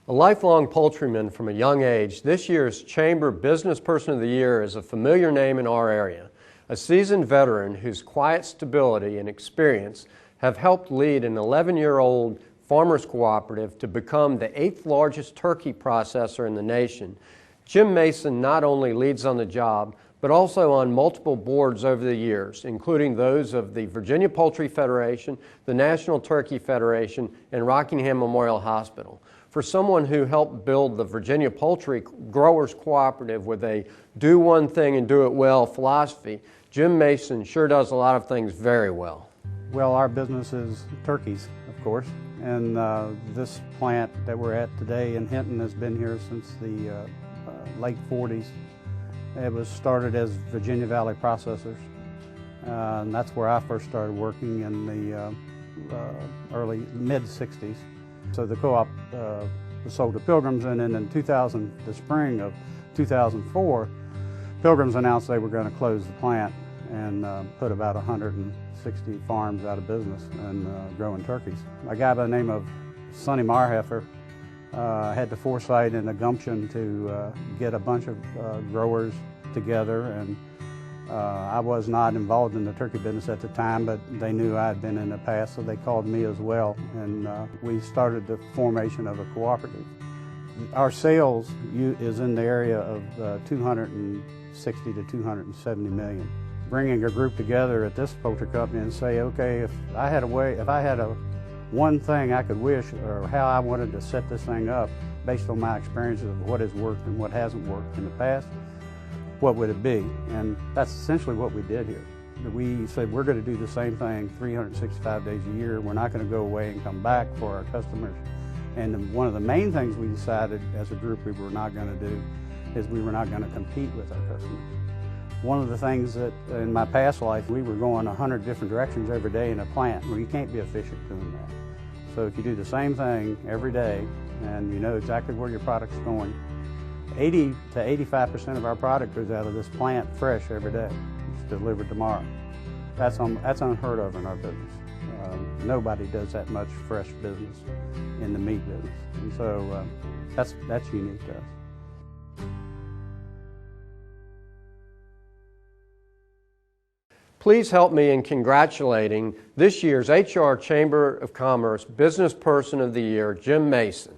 A lifelong poultryman from a young age, this year's Chamber Business Person of the Year is a familiar name in our area. A seasoned veteran whose quiet stability and experience have helped lead an 11-year-old farmers cooperative to become the 8th largest turkey processor in the nation. Jim Mason not only leads on the job, but also on multiple boards over the years, including those of the Virginia Poultry Federation, the National Turkey Federation, and Rockingham Memorial Hospital. For someone who helped build the Virginia Poultry Growers Cooperative with a do one thing and do it well philosophy, Jim Mason sure does a lot of things very well. Well, our business is turkeys, of course, and this plant that we're at today in Hinton has been here since the late 40s. It was started as Virginia Valley Processors, and that's where I first started working in the early mid-60s. So the co-op was sold to Pilgrims, and then in the spring of 2004, Pilgrims announced they were going to close the plant and put about 160 farms out of business and growing turkeys. A guy by the name of Sonny Marheffer had the foresight and the gumption to get a bunch of growers together, and I was not involved in the turkey business at the time, but they knew I had been in the past, so they called me as well, and we started the formation of a cooperative. Our sales is in the area of 260 to 270 million. Bringing a group together at this poultry company and say, okay, if I had one thing I could wish, or how I wanted to set this thing up based on my experiences of what has worked and what hasn't worked in the past, what would it be? And that's essentially what we did here. We said we're going to do the same thing 365 days a year. We're not going to go away and come back for our customers. And one of the main things we decided as a group we were not going to do is we were not going to compete with our customers. One of the things that in my past life, we were going 100 different directions every day in a plant. Well, you can't be efficient doing that. So if you do the same thing every day and you know exactly where your product's going, 80 to 85% of our product goes out of this plant fresh every day. It's delivered tomorrow. That's unheard of in our business. Nobody does that much fresh business in the meat business. And so that's unique to us. Please help me in congratulating this year's HR Chamber of Commerce Business Person of the Year, Jim Mason.